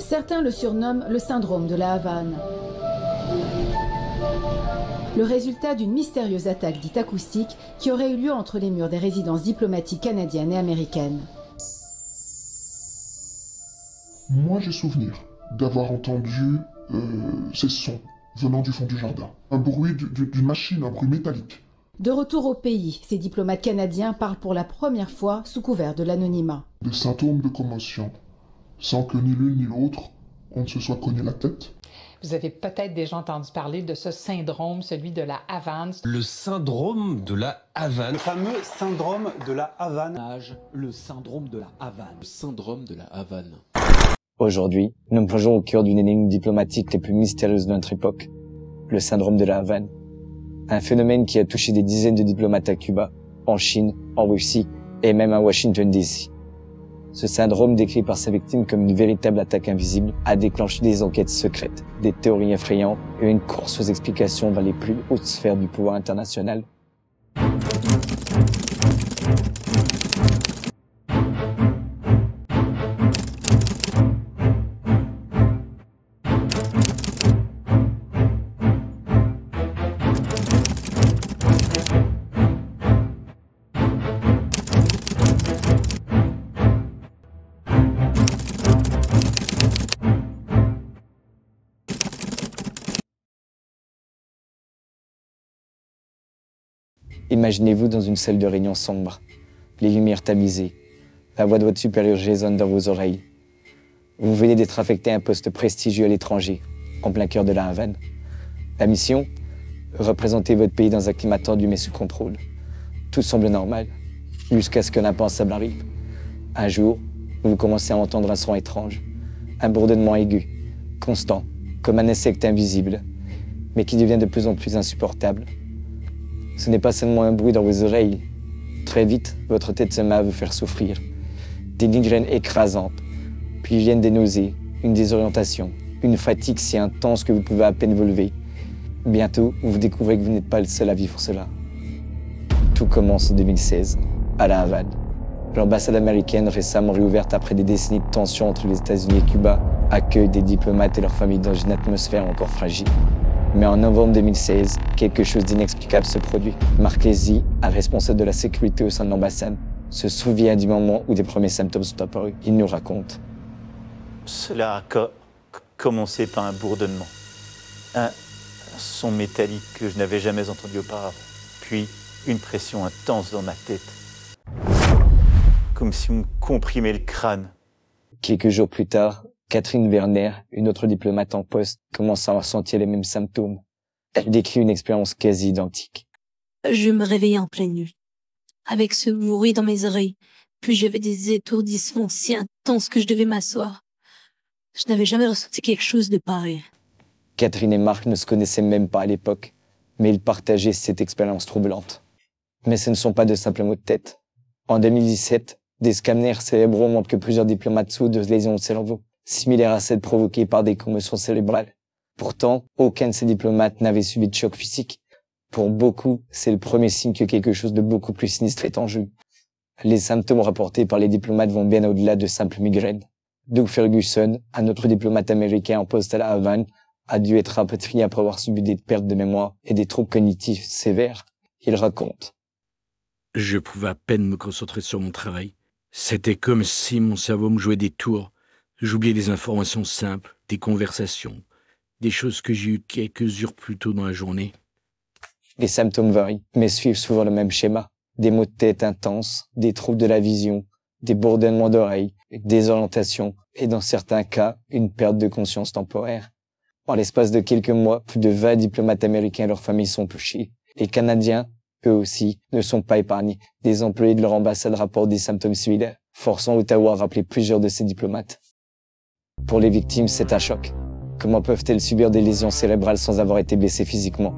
Certains le surnomment le syndrome de la Havane. Le résultat d'une mystérieuse attaque dite acoustique qui aurait eu lieu entre les murs des résidences diplomatiques canadiennes et américaines. Moi, j'ai souvenir d'avoir entendu ces sons venant du fond du jardin. Un bruit d'une machine, un bruit métallique. De retour au pays, ces diplomates canadiens parlent pour la première fois sous couvert de l'anonymat. Des symptômes de commotion, sans que ni l'une ni l'autre, on ne se soit cogné la tête. Vous avez peut-être déjà entendu parler de ce syndrome, celui de la Havane. Le syndrome de la Havane. Le fameux syndrome de la Havane. Le syndrome de la Havane. Le syndrome de la Havane. Aujourd'hui, nous nous plongeons au cœur d'une énigme diplomatique les plus mystérieuses de notre époque. Le syndrome de la Havane. Un phénomène qui a touché des dizaines de diplomates à Cuba, en Chine, en Russie et même à Washington DC. Ce syndrome, décrit par sa victime comme une véritable attaque invisible, a déclenché des enquêtes secrètes, des théories effrayantes et une course aux explications dans les plus hautes sphères du pouvoir international. Imaginez-vous dans une salle de réunion sombre, les lumières tamisées, la voix de votre supérieur résonne dans vos oreilles. Vous venez d'être affecté à un poste prestigieux à l'étranger, en plein cœur de la Havane. La mission, représenter votre pays dans un climat tendu mais sous contrôle. Tout semble normal, jusqu'à ce que l'impensable arrive. Un jour, vous commencez à entendre un son étrange, un bourdonnement aigu, constant, comme un insecte invisible, mais qui devient de plus en plus insupportable. Ce n'est pas seulement un bruit dans vos oreilles. Très vite, votre tête se met à vous faire souffrir. Des migraines écrasantes, puis viennent des nausées, une désorientation, une fatigue si intense que vous pouvez à peine vous lever. Bientôt, vous découvrez que vous n'êtes pas le seul à vivre cela. Tout commence en 2016, à La Havane. L'ambassade américaine, récemment réouverte après des décennies de tensions entre les États-Unis et Cuba, accueille des diplomates et leurs familles dans une atmosphère encore fragile. Mais en novembre 2016, quelque chose d'inexplicable se produit. Mark Leslie, un responsable de la sécurité au sein de l'ambassade, se souvient du moment où des premiers symptômes sont apparus. Il nous raconte. Cela a commencé par un bourdonnement. Un son métallique que je n'avais jamais entendu auparavant. Puis une pression intense dans ma tête. Comme si on me comprimait le crâne. Quelques jours plus tard, Catherine Werner, une autre diplomate en poste, commence à ressentir les mêmes symptômes. Elle décrit une expérience quasi identique. Je me réveillais en pleine nuit, avec ce bruit dans mes oreilles, puis j'avais des étourdissements si intenses que je devais m'asseoir. Je n'avais jamais ressenti quelque chose de pareil. Catherine et Marc ne se connaissaient même pas à l'époque, mais ils partageaient cette expérience troublante. Mais ce ne sont pas de simples maux de tête. En 2017, des scanners cérébraux montrent que plusieurs diplomates souffrent de lésions au cerveau, similaires à celles provoquées par des commotions cérébrales. Pourtant, aucun de ces diplomates n'avait subi de choc physique. Pour beaucoup, c'est le premier signe que quelque chose de beaucoup plus sinistre est en jeu. Les symptômes rapportés par les diplomates vont bien au-delà de simples migraines. Doug Ferguson, un autre diplomate américain en poste à La Havane, a dû être rapatrié après avoir subi des pertes de mémoire et des troubles cognitifs sévères. Il raconte. Je pouvais à peine me concentrer sur mon travail. C'était comme si mon cerveau me jouait des tours. J'oubliais des informations simples, des conversations, des choses que j'ai eues quelques heures plus tôt dans la journée. Les symptômes varient, mais suivent souvent le même schéma. Des maux de tête intenses, des troubles de la vision, des bourdonnements d'oreilles, des désorientations et dans certains cas, une perte de conscience temporaire. En l'espace de quelques mois, plus de 20 diplomates américains et leurs familles sont touchés. Les Canadiens, eux aussi, ne sont pas épargnés. Des employés de leur ambassade rapportent des symptômes similaires, forçant Ottawa à rappeler plusieurs de ces diplomates. Pour les victimes, c'est un choc. Comment peuvent-elles subir des lésions cérébrales sans avoir été blessées physiquement?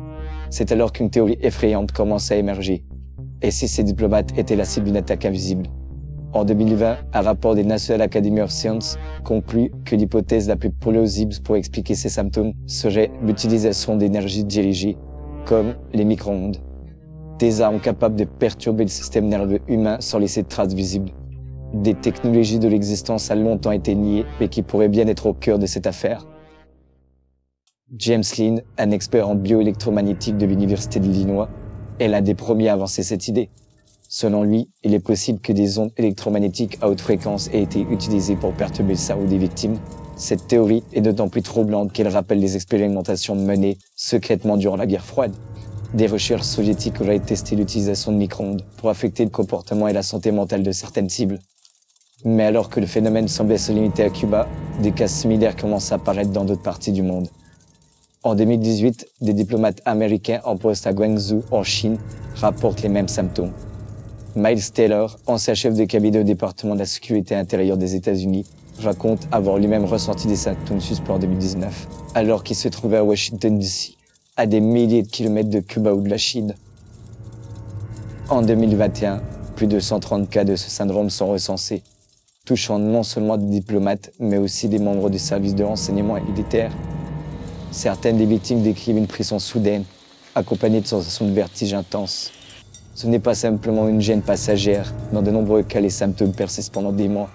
C'est alors qu'une théorie effrayante commence à émerger. Et si ces diplomates étaient la cible d'une attaque invisible? En 2020, un rapport des National Academy of Sciences conclut que l'hypothèse la plus plausible pour expliquer ces symptômes serait l'utilisation d'énergie dirigée, comme les micro-ondes. Des armes capables de perturber le système nerveux humain sans laisser de traces visibles. des technologies de l'existence a longtemps été niées, mais qui pourraient bien être au cœur de cette affaire. James Lynn, un expert en bioélectromagnétique de l'Université d'Illinois, est l'un des premiers à avancer cette idée. Selon lui, il est possible que des ondes électromagnétiques à haute fréquence aient été utilisées pour perturber le cerveau des victimes. Cette théorie est d'autant plus troublante qu'elle rappelle les expérimentations menées secrètement durant la guerre froide. Des recherches soviétiques auraient testé l'utilisation de micro-ondes pour affecter le comportement et la santé mentale de certaines cibles. Mais alors que le phénomène semblait se limiter à Cuba, des cas similaires commencent à apparaître dans d'autres parties du monde. En 2018, des diplomates américains en poste à Guangzhou, en Chine, rapportent les mêmes symptômes. Miles Taylor, ancien chef de cabinet au département de la sécurité intérieure des États-Unis, raconte avoir lui-même ressenti des symptômes suspects en 2019, alors qu'il se trouvait à Washington DC, à des milliers de kilomètres de Cuba ou de la Chine. En 2021, plus de 130 cas de ce syndrome sont recensés, touchant non seulement des diplomates, mais aussi des membres du service de renseignement et militaire. Certaines des victimes décrivent une pression soudaine, accompagnée de sensations de vertige intense. Ce n'est pas simplement une gêne passagère. Dans de nombreux cas, les symptômes persistent pendant des mois,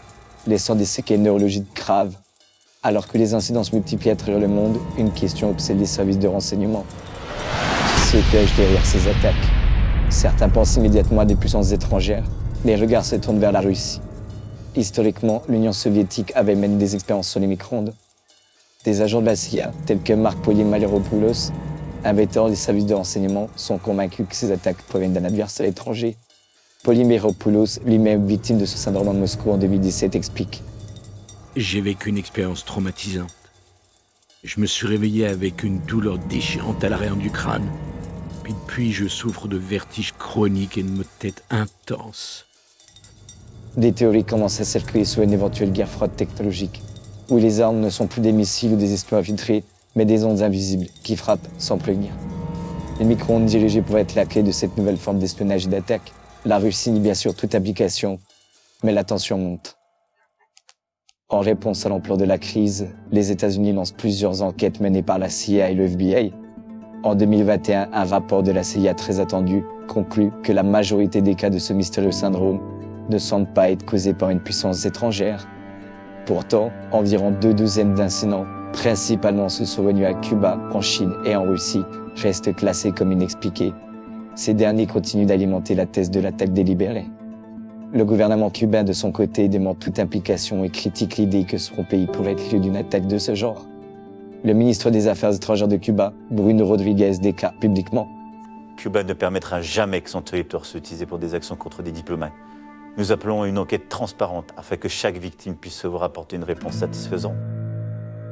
laissant des séquelles neurologiques graves. Alors que les incidents se multiplient à travers le monde, une question obsède les services de renseignement. Qui se cache derrière ces attaques? Certains pensent immédiatement à des puissances étrangères. Les regards se tournent vers la Russie. Historiquement, l'Union soviétique avait mené des expériences sur les micro-ondes. Des agents de la CIA, tels que Mark Polymalepoulos, inventeur des services de renseignement, sont convaincus que ces attaques proviennent d'un adversaire étranger. Polymalepoulos, lui-même victime de ce syndrome à Moscou en 2017, explique. J'ai vécu une expérience traumatisante. Je me suis réveillé avec une douleur déchirante à l'arrière du crâne. Puis depuis, je souffre de vertiges chroniques et de maux de tête intenses. Des théories commencent à circuler sur une éventuelle guerre froide technologique, où les armes ne sont plus des missiles ou des espions infiltrés, mais des ondes invisibles qui frappent sans prévenir. Les micro-ondes dirigées pourraient être la clé de cette nouvelle forme d'espionnage et d'attaque. La Russie nie bien sûr toute application, mais la tension monte. En réponse à l'ampleur de la crise, les États-Unis lancent plusieurs enquêtes menées par la CIA et le FBI. En 2021, un rapport de la CIA très attendu conclut que la majorité des cas de ce mystérieux syndrome ne semblent pas être causés par une puissance étrangère. Pourtant, environ 2 d'incidents, principalement ceux survenus à Cuba, en Chine et en Russie, restent classés comme inexpliqués. Ces derniers continuent d'alimenter la thèse de l'attaque délibérée. Le gouvernement cubain, de son côté, dément toute implication et critique l'idée que son pays pourrait être lieu d'une attaque de ce genre. Le ministre des Affaires étrangères de Cuba, Bruno Rodriguez, déclare publiquement « Cuba ne permettra jamais que son territoire soit utilisé pour des actions contre des diplomates. Nous appelons à une enquête transparente afin que chaque victime puisse se voir apporter une réponse satisfaisante. »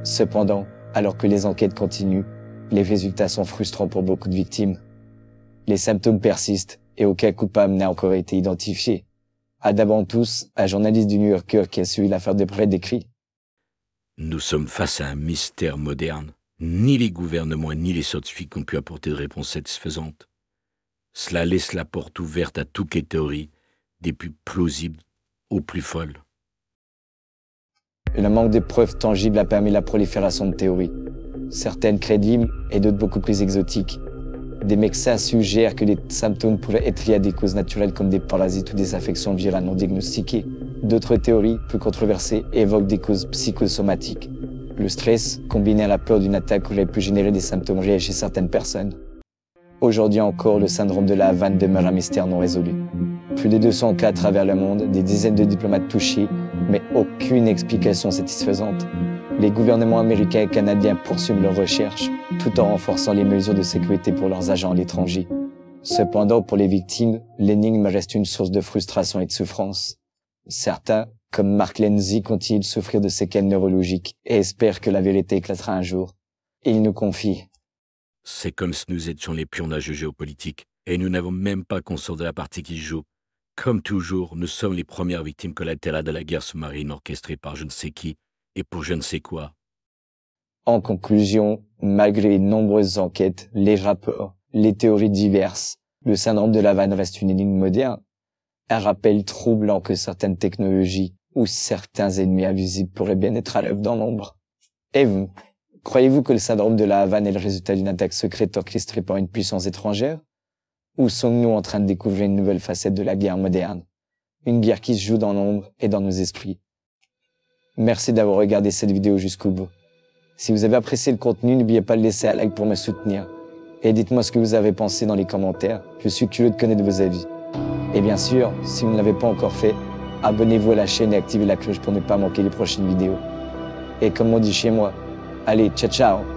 Cependant, alors que les enquêtes continuent, les résultats sont frustrants pour beaucoup de victimes. Les symptômes persistent et aucun coupable n'a encore été identifié. Adam Bantus, un journaliste du New Yorker qui a suivi l'affaire de près, décrit « Nous sommes face à un mystère moderne. Ni les gouvernements ni les scientifiques n'ont pu apporter de réponse satisfaisante. Cela laisse la porte ouverte à toutes les théories, des plus plausibles aux plus folles. » Le manque de preuves tangibles a permis la prolifération de théories. Certaines crédibles et d'autres beaucoup plus exotiques. Des médecins suggèrent que les symptômes pourraient être liés à des causes naturelles comme des parasites ou des affections virales non diagnostiquées. D'autres théories, plus controversées, évoquent des causes psychosomatiques. Le stress, combiné à la peur d'une attaque, aurait pu générer des symptômes réels chez certaines personnes. Aujourd'hui encore, le syndrome de la Havane demeure un mystère non résolu. Plus de 200 cas à travers le monde, des dizaines de diplomates touchés, mais aucune explication satisfaisante. Les gouvernements américains et canadiens poursuivent leurs recherches, tout en renforçant les mesures de sécurité pour leurs agents à l'étranger. Cependant, pour les victimes, l'énigme reste une source de frustration et de souffrance. Certains, comme Mark Lenzi, continuent de souffrir de séquelles neurologiques et espèrent que la vérité éclatera un jour. Et il nous confie. C'est comme si nous étions les pions d'un jeu géopolitique, et nous n'avons même pas conscience de la partie qui se joue. Comme toujours, nous sommes les premières victimes collatérales de la guerre sous-marine orchestrée par je ne sais qui et pour je ne sais quoi. En conclusion, malgré les nombreuses enquêtes, les rapports, les théories diverses, le syndrome de la Havane reste une énigme moderne. Un rappel troublant que certaines technologies ou certains ennemis invisibles pourraient bien être à l'œuvre dans l'ombre. Et vous, croyez-vous que le syndrome de la Havane est le résultat d'une attaque secrète orchestrée par une puissance étrangère? Ou sommes-nous en train de découvrir une nouvelle facette de la guerre moderne? Une bière qui se joue dans l'ombre et dans nos esprits. Merci d'avoir regardé cette vidéo jusqu'au bout. Si vous avez apprécié le contenu, n'oubliez pas de laisser un like pour me soutenir. Et dites-moi ce que vous avez pensé dans les commentaires. Je suis curieux de connaître vos avis. Et bien sûr, si vous ne l'avez pas encore fait, abonnez-vous à la chaîne et activez la cloche pour ne pas manquer les prochaines vidéos. Et comme on dit chez moi, allez, ciao ciao!